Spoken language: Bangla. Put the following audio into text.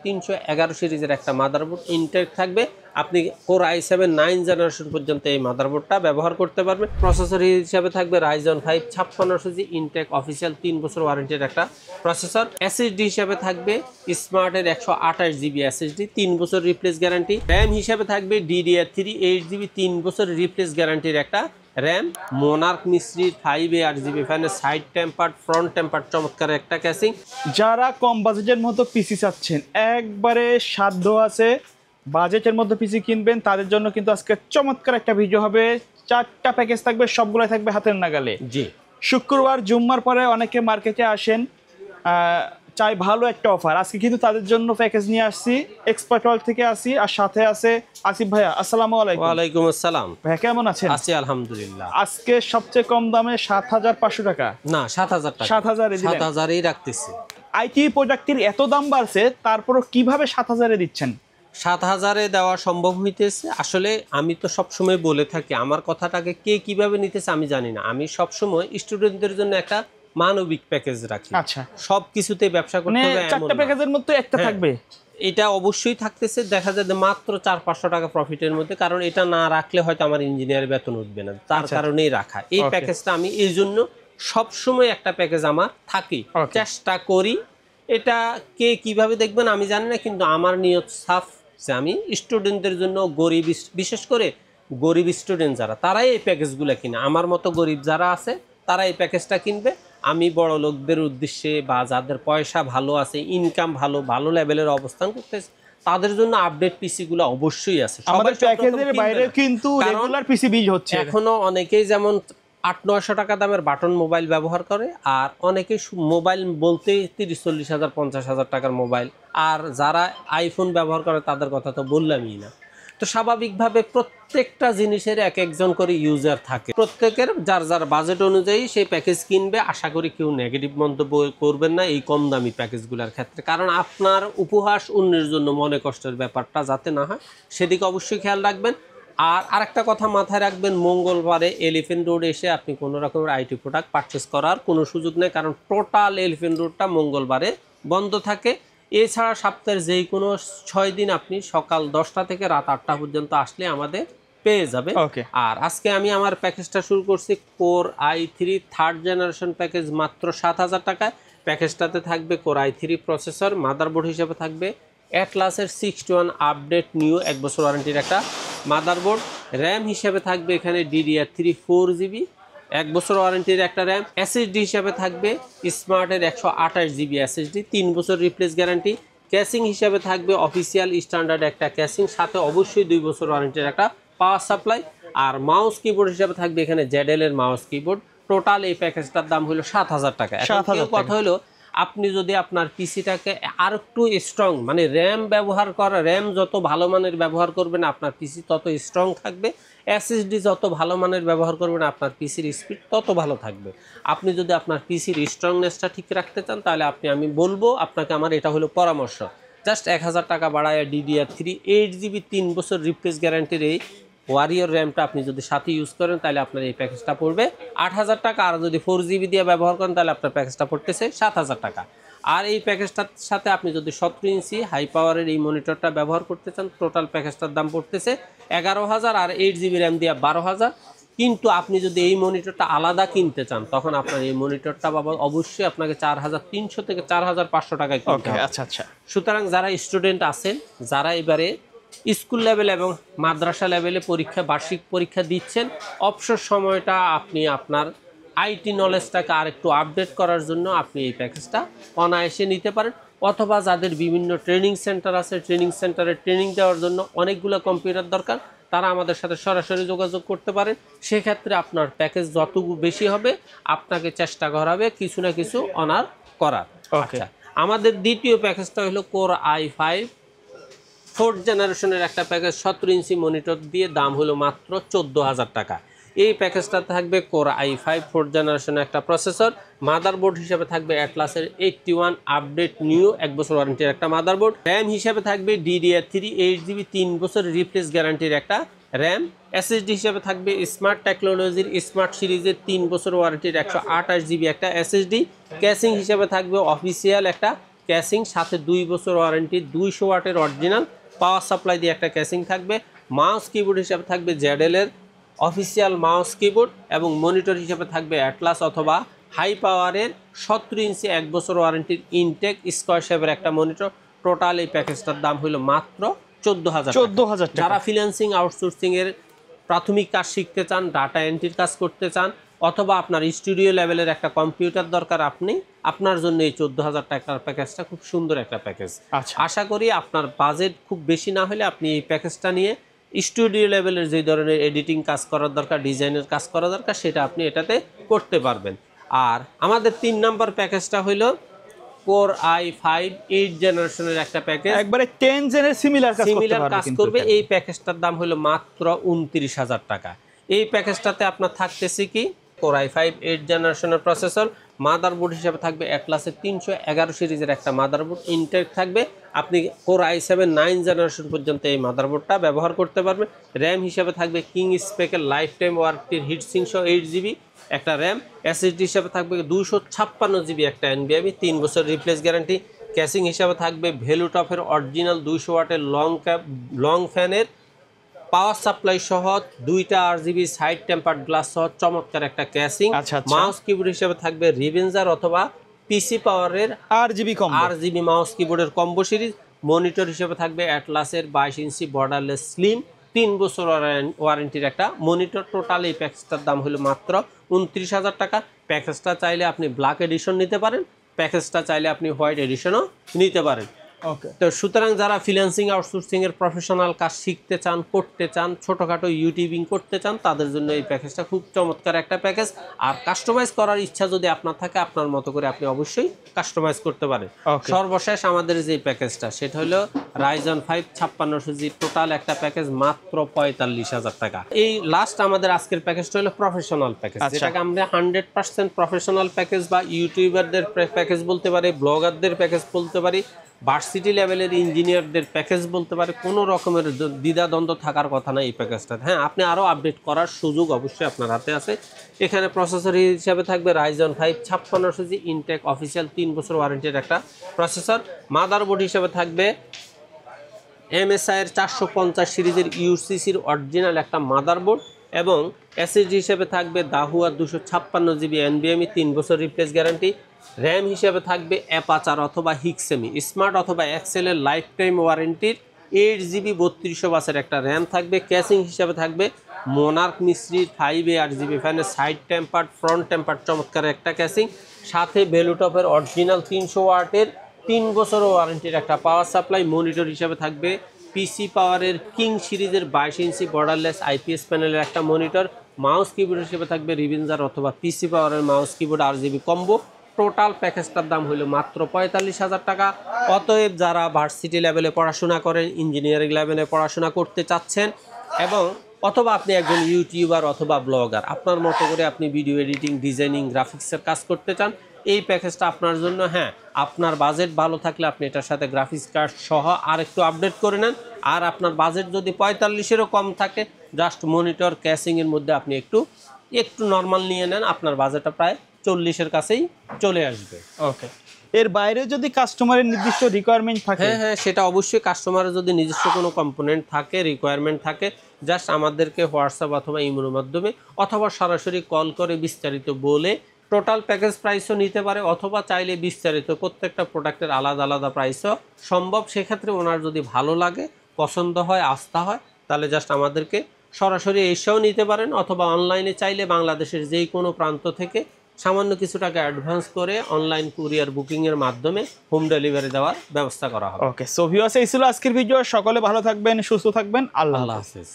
5311 সিরিজের একটা মাদারবোর্ড ইনটেক থাকবে। আপনি কোর i7 9 জেনারেশন পর্যন্ত এই মাদারবোর্ডটা ব্যবহার করতে পারবেন। প্রসেসর হিসাবে থাকবে Ryzen 5 5600G ইনটেক অফিসিয়াল 3 বছর ওয়ারেন্টির একটা প্রসেসর। এসএসডি হিসাবে থাকবে স্মার্টের 128GB এসএসডি 3 বছর রিপ্লেস গ্যারান্টি। র্যাম হিসাবে থাকবে DDR3 8GB 3 বছর রিপ্লেস গ্যারান্টির একটা র্যাম। মোনার্ক মিস্ত্রির 5A8GB ফ্যানের সাইড টেম্পার্ড ফ্রন্ট টেম্পার্ড চমৎকার একটা ক্যাসিং। যারা কম বাজেটের মতো পিসি চাচ্ছেন, একবারে সাধ্য আছে বাজেটের মধ্যে পিসি কিনবেন, তাদের জন্য কিন্তু আজকে চমৎকার একটা ভিডিও হবে। 4টা প্যাকেজ থাকবে, সবগুলাই থাকবে হাতের নাগালে। জি, শুক্রবার জুম্মার পরে অনেকে মার্কেটে আসেন, চাই ভালো একটা অফার। আজকে কিন্তু তাদের জন্য প্যাকেজ নিয়ে আসছি, এক্সপার্ট ওয়ার্ল্ড থেকে আসি। আর সাথে আছে আসিফ ভাইয়া। আসসালামু আলাইকুম। ওয়ালাইকুম আসসালাম ভাইয়া, কেমন আছেন? আছি আলহামদুলিল্লাহ। আজকে সবচেয়ে কম দামে 7500 টাকা, না 7000 টাকা, 7000-ই রাখতেছি। আইটি প্রোডাক্টের এত দাম বাড়ছে, তারপরও কিভাবে 7000-এ দিচ্ছেন? 7000-এ দেওয়া সম্ভব হইতেছে। আসলে আমি তো সবসময় বলে থাকি, আমার কথাটাকে কে কিভাবে নিতেছে আমি জানি না। আমি সবসময় স্টুডেন্টদের জন্য একটা মানবিক প্যাকেজ রাখি। আচ্ছা, সবকিছুতে ব্যবসা করতে হবে এমন 4টা না। প্যাকেজের মধ্যে একটা থাকবে। এটা অবশ্যই থাকতেছে। দেখা যায় যে মাত্র 400-500 টাকা প্রফিটের মধ্যে, কারণ এটা না রাখলে হয়তো আমার ইঞ্জিনিয়ার বেতন উঠবে না, তার কারণেই রাখা এই প্যাকেজটা। আমি এই জন্য সবসময় একটা প্যাকেজ আমার থাকি, চেষ্টা করি। এটা কে কিভাবে দেখবেন আমি জানি না, কিন্তু আমার নিয়ত সাফ যে আমি স্টুডেন্টদের জন্য, গরিব বিশেষ করে গরিব স্টুডেন্ট যারা, তারাই এই প্যাকেজগুলো কিনে। আমার মতো গরিব যারা আছে তারা এই প্যাকেজটা কিনবে। আমি বড় লোকদের উদ্দেশ্যে বা যাদের পয়সা ভালো আছে, ইনকাম ভালো, ভালো লেভেলের অবস্থান করতেছে, তাদের জন্য আপডেট পিসি গুলো অবশ্যই আছে। আমাদের প্যাকেজের বাইরে কিন্তু রেগুলার পিসি বিল হচ্ছে। এখনো অনেকেই যেমন 800-900 টাকা দামের বাটন মোবাইল ব্যবহার করে, আর অনেকে মোবাইল বলতে 30-40 হাজার 50 হাজার টাকার মোবাইল। আর যারা আইফোন ব্যবহার করে তাদের কথা তো বললামই না। তো স্বাভাবিকভাবে প্রত্যেকটা জিনিসের এক একজন করে ইউজার থাকে, প্রত্যেকের যার যার বাজেট অনুযায়ী সেই প্যাকেজ কিনবে। আশা করি কেউ নেগেটিভ মন্তব্য করবেন না এই কম দামি প্যাকেজগুলোর ক্ষেত্রে, কারণ আপনার উপহাস অন্যের জন্য মনে কষ্টের ব্যাপারটা যাতে না হয় সেদিকে অবশ্যই খেয়াল রাখবেন। আর আরেকটা কথা মাথায় রাখবেন, মঙ্গলবারে এলিফ্যান্ট রোডে এসে আপনি কোনো রকমের আইটি প্রোডাক্ট পারচেস করার কোনো সুযোগ নেই, কারণ টোটাল এলিফ্যান্ট রোডটা মঙ্গলবারে বন্ধ থাকে। এছাড়া সপ্তাহের যেই কোনো 6 দিন আপনি সকাল 10টা থেকে রাত 8টা পর্যন্ত আসলে আমাদের পেয়ে যাবে। আর আজকে আমি আমার প্যাকেজটা শুরু করছি core i3 third generation package মাত্র 7000 টাকায়। প্যাকেজটাতে থাকবে কোর i3 প্রসেসর, মাদারবোর্ড হিসেবে থাকবে অ্যাটলাসের 61 আপডেট নিউ 1 বছর ওয়ারেন্টির একটা মাদারবোর্ড। র্যাম হিসেবে থাকবে এখানে DDR3 4GB 1 বছর ওয়ারেন্টির একটা র্যাম। এসএসডি হিসাবে থাকবে স্মার্টের 128GB এসএসডি 3 বছর রিপ্লেস গ্যারান্টি। ক্যাসিং হিসাবে থাকবে অফিসিয়াল স্ট্যান্ডার্ড একটা ক্যাসিং, সাথে অবশ্যই 2 বছর ওয়ারেন্টির একটা পাওয়ার সাপ্লাই। আর মাউস কিবোর্ড হিসাবে থাকবে এখানে ZL এর মাউস কিবোর্ড। টোটাল এই প্যাকেজটার দাম হলো 7000 টাকা। এখন কথা হলো, আপনি যদি আপনার পিসিটাকে আর একটু স্ট্রং, মানে র্যাম ব্যবহার করা, র্যাম যত ভালো মানের ব্যবহার করবেন আপনার পিসি তত স্ট্রং থাকবে। এসএসডি যত ভালো মানের ব্যবহার করবেন আপনার পিসির স্পিড তত ভালো থাকবে। আপনি যদি আপনার পিসির স্ট্রংনেসটা ঠিক রাখতে চান, তাহলে আমি বলবো আপনাকে, আমার এটা হলো পরামর্শ, জাস্ট 1000 টাকা বাড়ায় DDR3 8GB 3 বছর রিপ্লেস গ্যারান্টির এই ওয়ারিয়র র্যামটা আপনি যদি সাথে ইউজ করেন, তাহলে আপনার এই প্যাকেজটা পড়বে 8000 টাকা। আর যদি 4GB দিয়ে ব্যবহার করেন, তাহলে আপনার প্যাকেজটা পড়তেছে 7000 টাকা। আর এই প্যাকেজটার সাথে আপনি যদি 17 ইঞ্চি হাই পাওয়ারের এই মনিটরটা ব্যবহার করতে চান, টোটাল প্যাকেজটার দাম পড়তেছে 11000। আর 8GB র্যাম দিয়ে 12000। কিন্তু আপনি যদি এই মনিটরটা আলাদা কিনতে চান, তখন আপনার এই মনিটরটা বাবা অবশ্যই আপনাকে 4300 থেকে 4500 টাকায় কিনতে হবে। আচ্ছা। সুতরাং যারা স্টুডেন্ট আছেন, যারা এবারে স্কুল লেভেল এবং মাদ্রাসা লেভেলে বার্ষিক পরীক্ষা দিচ্ছেন, অবসর সময়টা আপনি আপনার আইটি নলেজটাকে আরেকটু আপডেট করার জন্য আপনি এই প্যাকেজটা অনায়াসে নিতে পারেন। অথবা যাদের বিভিন্ন ট্রেনিং সেন্টার আছে, ট্রেনিং সেন্টারে ট্রেনিং দেওয়ার জন্য অনেকগুলো কম্পিউটার দরকার, তারা আমাদের সাথে সরাসরি যোগাযোগ করতে পারেন। সেক্ষেত্রে আপনার প্যাকেজ যত বেশি হবে, আপনাকে চেষ্টা করা হবে কিছু না কিছু অনার করার। আচ্ছা, আমাদের দ্বিতীয় প্যাকেজটা হলো কোর i5 4th জেনারেশনের একটা প্যাকেজ, 17 ইঞ্চি মনিটর দিয়ে, দাম হলো মাত্র 14000 টাকা। এই প্যাকেজটা থাকবে কোর i5 4th জেনারেশনের একটা প্রসেসর, মাদারবোর্ড হিসেবে থাকবে অ্যাটলাসের 81 আপডেট নিউ 1 বছর ওয়ারেন্টির একটা মাদারবোর্ড। র্যাম হিসেবে থাকবে DDR3 8GB 3 বছর রিপ্লেস গ্যারান্টির একটা র্যাম। এসএসডি হিসেবে থাকবে স্মার্ট টেকনোলজির স্মার্ট সিরিজের 3 বছর ওয়ারেন্টির 128GB একটা এসএসডি। ক্যাসিং হিসেবে থাকবে অফিসিয়াল একটা ক্যাসিং, সাথে 2 বছর ওয়ারেন্টি, 200 ওয়াটের অরিজিনাল পাওয়ার সাপ্লাই দিয়ে একটা ক্যাসিং থাকবে। মাউস কিবোর্ড হিসাবে থাকবে ZL এর অফিসিয়াল মাউস কিবোর্ড, এবং মনিটর হিসাবে থাকবে অ্যাটলাস অথবা হাই পাওয়ারের 17 ইঞ্চি 1 বছর ওয়ারেন্টির ইনটেক স্কয়ার শেপের একটা মনিটর। টোটাল এই প্যাকেজটার দাম হলো মাত্র 14,000 টাকা। যারা ফ্রিল্যান্সিং আউটসোর্সিং এর প্রাথমিক কাজ শিখতে চান, ডাটা এন্ট্রির কাজ করতে চান, অথবা আপনার স্টুডিও লেভেলের একটা কম্পিউটার দরকার, আপনার জন্য এই 14,000 টাকার প্যাকেজটা খুব সুন্দর একটা প্যাকেজ। আশা করি আপনার বাজেট খুব বেশি না হলে আপনি এই প্যাকেজটা নিয়ে স্টুডিও লেভেলের যে ধরনের এডিটিং কাজ করার দরকার, ডিজাইনের কাজ করা দরকার, সেটা আপনি এটাতে করতে পারবেন। আর আমাদের 3 নম্বর প্যাকেজটা হলো Core i5 8 জেনারেশনের একটা প্যাকেজ, একবারে 10 জেনের সিমিলার কাজ করবে। এই প্যাকেজটার দাম হলো মাত্র 29,000 টাকা। এই প্যাকেজটাতে আপনার থাকতেছে কি, Core i5 8 জেনারেশনের প্রসেসর, মাদারবোর্ড হিসেবে থাকবে অ্যাটলাসের 311 সিরিজের একটা মাদারবোর্ড ইনটেক থাকবে। আপনি Core i7 9 জেনারেশন পর্যন্ত এই মাদারবোর্ডটা ব্যবহার করতে পারবেন। র্যাম হিসেবে থাকবে কিং স্পেকের লাইফ টাইম ওয়ারেন্টির হিটসিং সহ 8GB একটা র্যাম। এসএসডি হিসাবে থাকবে 256GB একটা NVMe, 3 বছর রিপ্লেস গ্যারান্টি। ক্যাসিং হিসাবে থাকবে ভেলুটপের অরিজিনাল 200 ওয়াটের লং ফ্যানের পাওয়ার সাপ্লাই সহ 2টা RGB সাইড টেম্পারড গ্লাস সহ চমৎকার একটা ক্যাসিং। মাউস কিবোর্ড হিসেবে থাকবে রিভেঞ্জার অথবা পিসি পাওয়ারের RGB মাউস কিবোর্ডের কম্বো সিরিজ। মনিটর হিসেবে থাকবে অ্যাটলাসের 22 ইঞ্চি বর্ডারলেস স্লিম 3 বছর ওয়ারেন্টির একটা মনিটর। টোটাল এই প্যাকেজটার দাম হলো মাত্র 29,000 টাকা। প্যাকেজটা চাইলে আপনি ব্ল্যাক এডিশন নিতে পারেন, প্যাকেজটা চাইলে আপনি হোয়াইট এডিশনও নিতে পারেন। তো সুতরাং যারা ফ্রিল্যান্সিং আউটসোর্সিং এর প্রফেশনাল কাজ শিখতে চান, করতে চান, ছোটখাটো ইউটিউবিং করতে চান, তাদের জন্য এই প্যাকেজটা খুব চমৎকার একটা প্যাকেজ। আর কাস্টমাইজ করার ইচ্ছা যদি আপনার থাকে, আপনার মতো করে আপনি অবশ্যই কাস্টমাইজ করতে পারেন। সর্বশেষ আমাদের যে প্যাকেজটা, সেটা হলো Ryzen 5 5600G টোটাল একটা প্যাকেজ, মাত্র 45,000 টাকা। এই লাস্ট আমাদের আজকের প্যাকেজটা হলো প্রফেশনাল প্যাকেজ, যেটাকে আমরা 100% প্রফেশনাল প্যাকেজ বা ইউটিউবারদের প্যাকেজ বলতে পারি, ব্লগারদের প্যাকেজ বলতে পারি, ভার্সিটি লেভেলের ইঞ্জিনিয়ারদের প্যাকেজ বলতে পারে। কোনো রকমের দ্বিধাদ্বন্দ্ব থাকার কথা না এই প্যাকেজটা। হ্যাঁ, আপনি আরও আপডেট করার সুযোগ অবশ্যই আপনার হাতে আছে। এখানে প্রসেসর হিসাবে থাকবে Ryzen 5 5600G ইনটেক অফিসিয়াল 3 বছর ওয়ারেন্টির একটা প্রসেসর। মাদারবোর্ড হিসাবে থাকবে MSI এর 450 সিরিজের UCCর অরিজিনাল একটা মাদারবোর্ড, এবং এসএসডি হিসেবে থাকবে দাহুয়া 256GB NVMe 3 বছর রিপ্লেস গ্যারান্টি। র্যাম হিসেবে থাকবে অ্যাপাচার অথবা হিক্সেমি স্মার্ট অথবা এক্সেলের লাইফ টাইম ওয়ারেন্টির 8GB 3200 বাসের একটা র্যাম থাকবে। ক্যাসিং হিসেবে থাকবে মোনার্ক মিস্ত্রির 5A8GB ফ্যানের সাইড টেম্পার্ড ফ্রন্ট টেম্পার্ড চমৎকার একটা ক্যাসিং, সাথে ভেলুটপের অরিজিনাল 300 ওয়াটের 3 বছর ওয়ারেন্টির একটা পাওয়ার সাপ্লাই। মনিটর হিসেবে থাকবে পিসি পাওয়ারের কিং সিরিজের 22 ইঞ্চি বর্ডারলেস IPS প্যানেলের একটা মনিটর। মাউস কিবোর্ড হিসেবে থাকবে রিভেঞ্জার অথবা পিসি পাওয়ারের mouse keyboard RGB combo. Total প্যাকেজটার দাম হলো মাত্র 45,000 টাকা। অতএব যারা ভার্সিটি লেভেলে পড়াশোনা করেন, ইঞ্জিনিয়ারিং লেভেলে পড়াশোনা করতে চাচ্ছেন, এবং অথবা আপনি একজন ইউটিউবার অথবা ব্লগার, আপনার মতো করে আপনি ভিডিও এডিটিং, ডিজাইনিং, গ্রাফিক্সের কাজ করতে চান, এই প্যাকেজটা আপনার জন্য। হ্যাঁ, আপনার বাজেট ভালো থাকলে আপনি এটার সাথে গ্রাফিক্স কার্ড সহ আর একটু আপডেট করে নেন। আর আপনার বাজেট যদি 45-এরও কম থাকে, জাস্ট মনিটর ক্যাসিংয়ের মধ্যে আপনি একটু নর্মাল নিয়ে নেন, আপনার বাজেটটা প্রায় 40-এর কাছেই চলে আসবে। ওকে, এর বাইরে যদি কাস্টমারের নির্দিষ্ট রিকোয়ারমেন্ট থাকে, হ্যাঁ, সেটা অবশ্যই কাস্টমারের যদি নিজস্ব কোনো কম্পোনেন্ট থাকে, রিকোয়ারমেন্ট থাকে, জাস্ট আমাদেরকে হোয়াটসঅ্যাপ অথবা ইমেলের মাধ্যমে অথবা সরাসরি কল করে বিস্তারিত বলে টোটাল প্যাকেজ প্রাইসও নিতে পারে, অথবা চাইলে বিস্তারিত প্রত্যেকটা প্রোডাক্টের আলাদা আলাদা প্রাইসও সম্ভব। সেক্ষেত্রে ওনার যদি ভালো লাগে, পছন্দ হয়, আস্থা হয়, তাহলে জাস্ট আমাদেরকে সরাসরি এসেও নিতে পারেন, অথবা অনলাইনে চাইলে বাংলাদেশের যেই কোনো প্রান্ত থেকে সামান্য কিছু টাকা অ্যাডভান্স করে অনলাইন কুরিয়ার বুকিংয়ের মাধ্যমে হোম ডেলিভারি দেওয়ার ব্যবস্থা করা হবে। ওকে, সো ভিউয়ার্স, এই ছিল আজকের ভিডিও। সকলে ভালো থাকবেন, সুস্থ থাকবেন। আল্লাহ হাফেজ।